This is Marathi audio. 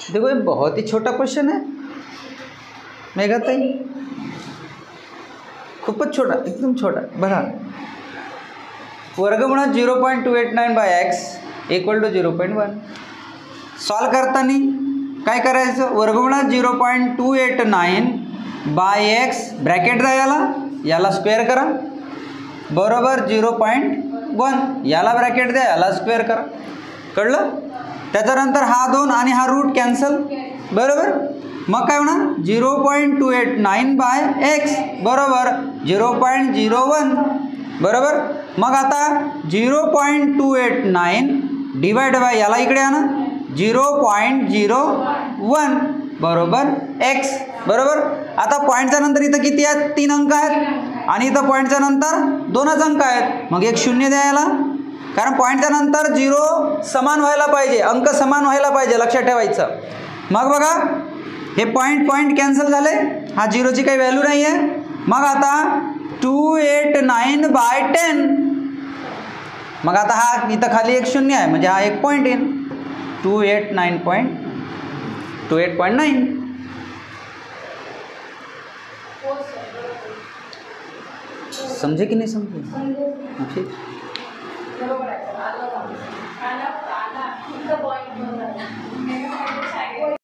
देखो ये बहुत ही छोटा क्वेश्चन है मेघाताई, खूपच छोटा, एकदम छोटा. बघा वर्गमुळात 0.289 by x equal to 0.1. Solve करताना काय करायचं, वर्गमुळात 0.289 बाय एक्स ब्रॅकेट द्या, याला स्क्वेअर करा बरोबर 0.1, याला ब्रॅकेट द्या, याला स्क्वेअर करा. कळलं. त्याच्यानंतर हा 2 आणि हा रूट कॅन्सल बरोबर. मग काय होणार 0.289 बाय एक्स बरोबर 0.01 बरोबर. मग आता 0.289 डिवाइड बाय याला इकडे आणा 0.01 बरोबर एक्स बरोबर. आता पॉईंटच्या नंतर इथं किती आहेत, 3 अंक आहेत आणि इथं पॉईंटच्या नंतर 2च अंक आहेत. मग एक शून्य द्या याला, कारण पॉईंटच्या नंतर 0 समान व्हायला पाहिजे, अंक समान व्हायला पाहिजे, लक्षात ठेवायचं. मग बघा हे पॉईंट कॅन्सल झाले, हा 0ची काही व्हॅल्यू नाही आहे. मग आता 289 बाय 10. मग आता हा इथं खाली एक शून्य आहे म्हणजे हा एक पॉईंट येईल 289. समझे कि नहीं समझे. ठीक.